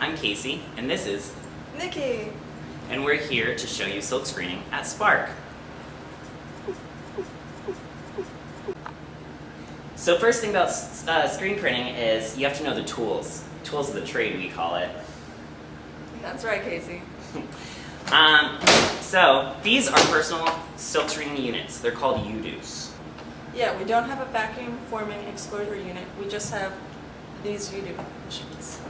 I'm Casey, and this is Nikki. and we're here to show you silk screening at Spark. So first thing about screen printing is you have to know the tools. Tools of the trade, we call it. That's right, Casey. So these are personal silk screening units. They're called UDOs. Yeah, we don't have a vacuum forming exposure unit. We just have these UDO machines.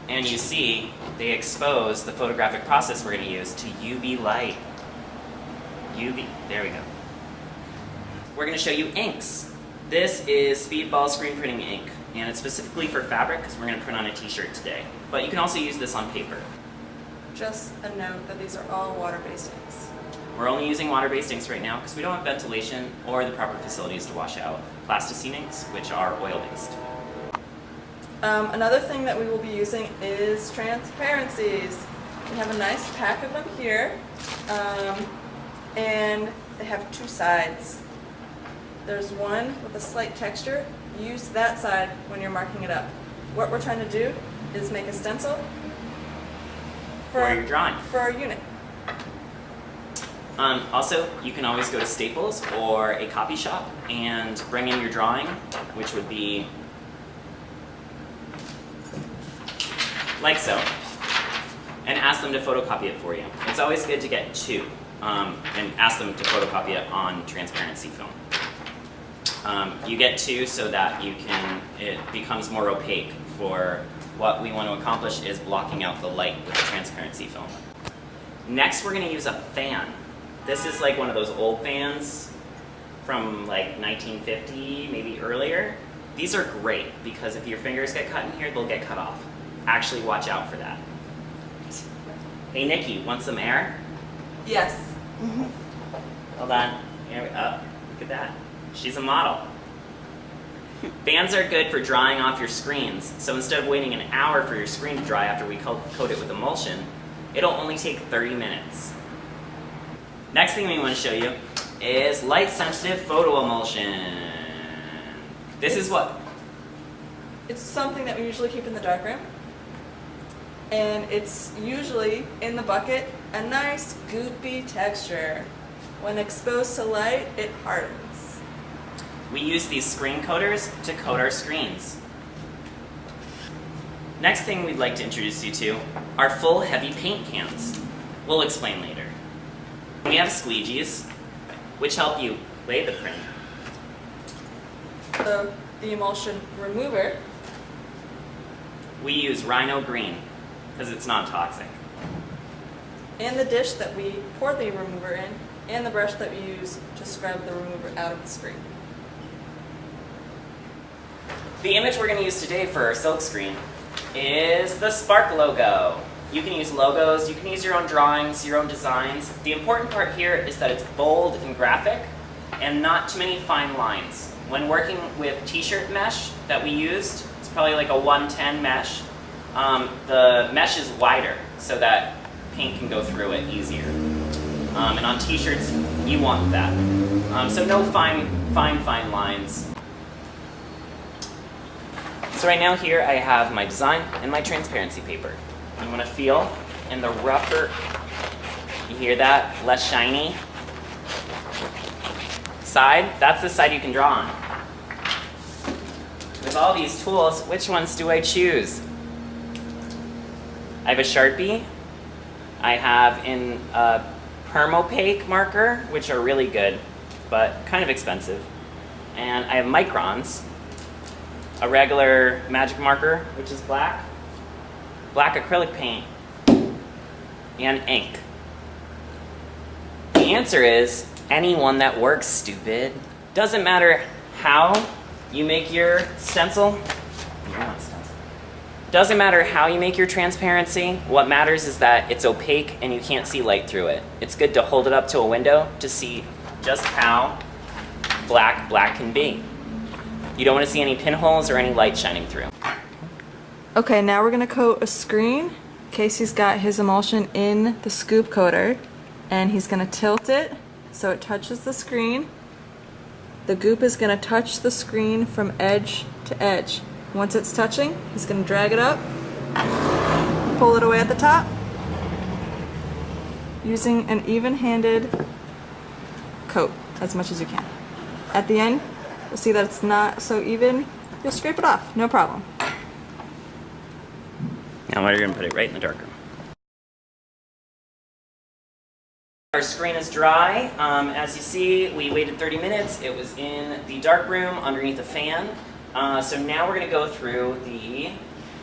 And you see, they expose the photographic process we're going to use to UV light. UV, there we go. We're going to show you inks. This is Speedball screen printing ink, and it's specifically for fabric because we're going to print on a t-shirt today. But you can also use this on paper. Just a note that these are all water-based inks. We're only using water-based inks right now because we don't have ventilation or the proper facilities to wash out plasticine inks, which are oil-based. Another thing that we will be using is transparencies. We have a nice pack of them here, and they have two sides. There's one with a slight texture. Use that side when you're marking it up. What we're trying to do is make a stencil For your drawing. for our unit. Also, you can always go to Staples or a copy shop and bring in your drawing, which would be like so, and ask them to photocopy it for you. It's always good to get two, and ask them to photocopy it on transparency film. You get two so that it becomes more opaque. For what we want to accomplish is blocking out the light with the transparency film. Next, we're going to use a fan. This is like one of those old fans from like 1950, maybe earlier. These are great because if your fingers get cut in here, they'll get cut off. Actually, watch out for that. Hey, Nikki, want some air? Yes. Hold on. Here we go. Look at that. She's a model. Fans are good for drying off your screens. So instead of waiting an hour for your screen to dry after we coat it with emulsion, it'll only take 30 minutes. Next thing we want to show you is light-sensitive photo emulsion. This is what? It's something that we usually keep in the darkroom. And it's usually in the bucket, a nice goopy texture. When exposed to light, it hardens. We use these screen coaters to coat our screens. Next thing we'd like to introduce you to are full heavy paint cans. We'll explain later. We have squeegees, which help you lay the print. The emulsion remover. We use Rhino Green because it's non-toxic. And the dish that we pour the remover in, and the brush that we use to scrub the remover out of the screen. The image we're going to use today for our silk screen is the Spark logo. You can use logos, you can use your own drawings, your own designs. The important part here is that it's bold and graphic and not too many fine lines. When working with t-shirt mesh that we used, it's probably like a 110 mesh. The mesh is wider so that paint can go through it easier. And on t-shirts, you want that. So no fine lines. So right now here I have my design and my transparency paper. You want to feel in the rougher, you hear that? Less shiny side, that's the side you can draw on. With all these tools, which ones do I choose? I have a Sharpie. I have in a permopaque marker, which are really good, but kind of expensive. And I have microns, a regular magic marker, which is black acrylic paint, and ink. The answer is any one that works, stupid. Doesn't matter how you make your stencil. Doesn't matter how you make your transparency. What matters is that it's opaque and you can't see light through it. It's good to hold it up to a window to see just how black can be. You don't want to see any pinholes or any light shining through. Okay, now we're gonna coat a screen. Casey's got his emulsion in the scoop coater, and he's gonna tilt it so it touches the screen. The goop is gonna touch the screen from edge to edge. Once it's touching, he's gonna drag it up Pull it away at the top. Using an even-handed coat as much as you can. At the end, you'll see that it's not so even. You'll scrape it off, no problem. Now we're going to put it right in the darkroom. Our screen is dry. As you see, we waited 30 minutes. It was in the darkroom underneath a fan. So now we're going to go through the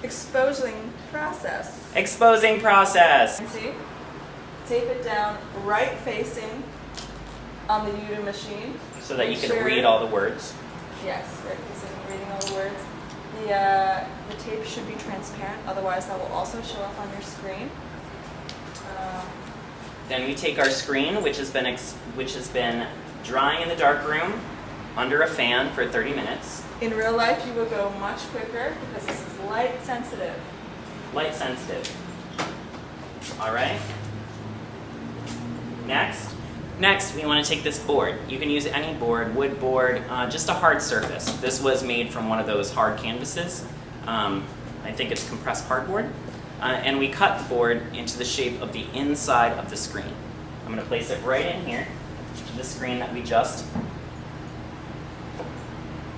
Exposing process. exposing process. See? Tape it down right facing on the UV machine. So that you Make can sure- read all the words. Yes, right facing, reading all the words. The tape should be transparent, otherwise that will also show up on your screen. Then we take our screen, which has been drying in the darkroom under a fan for 30 minutes. In real life, you will go much quicker because this is light sensitive. Light sensitive. All right. Next, we want to take this board. You can use any board, wood board, just a hard surface. This was made from one of those hard canvases. I think it's compressed cardboard. And we cut the board into the shape of the inside of the screen. I'm going to place it right in here, to the screen that we just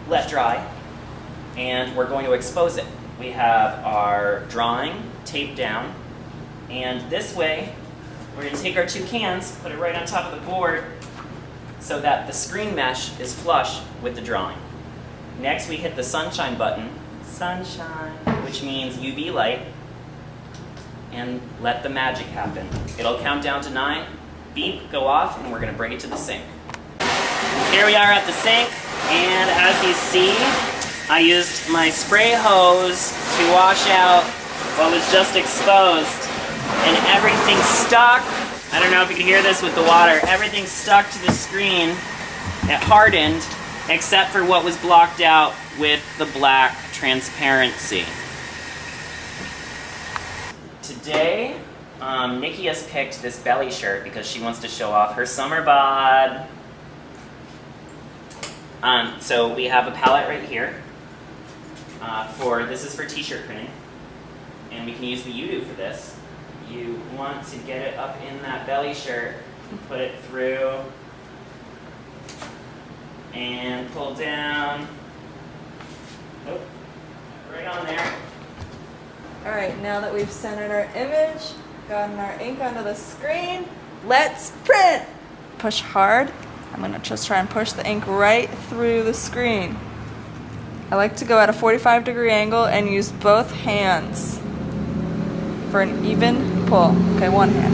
let dry, and we're going to expose it. We have our drawing taped down, and this way, we're going to take our two cans, put it right on top of the board, so that the screen mesh is flush with the drawing. Next, we hit the sunshine button, sunshine, which means UV light, and let the magic happen. It'll count down to 9, beep, go off, and we're going to bring it to the sink. Here we are at the sink, and as you see, I used my spray hose to wash out what was just exposed, and everything stuck. I don't know if you can hear this with the water. Everything stuck to the screen. It hardened, except for what was blocked out with the black transparency. Today, Nikki has picked this belly shirt because she wants to show off her summer bod. So we have a palette right here. This is for t-shirt printing, and we can use the U-Do for this. You want to get it up in that belly shirt, put it through, and pull down. Nope, right on there. Alright, now that we've centered our image, gotten our ink onto the screen, let's print! Push hard. I'm going to just try and push the ink right through the screen. I like to go at a 45-degree angle and use both hands for an even pull. Okay, one hand.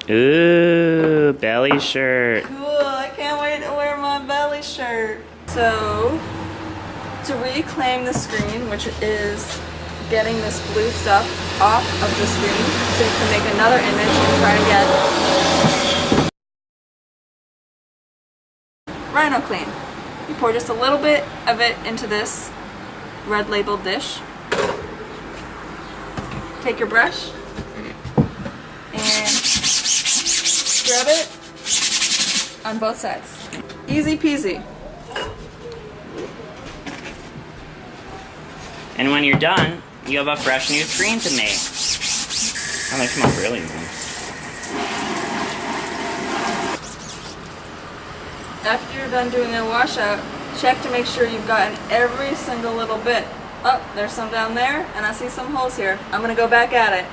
Ooh, belly shirt. Cool, I can't wait to wear my belly shirt. So, to reclaim the screen, which is getting this blue stuff off of the screen, so you can make another image and try to get Rhino Clean. You pour just a little bit of it into this red labeled dish. Take your brush and scrub it on both sides. Easy peasy. And when you're done, you have a fresh new screen to make. Oh, they come out really nice. After you're done doing a washout, check to make sure you've gotten every single little bit. Oh, there's some down there, and I see some holes here. I'm gonna go back at it.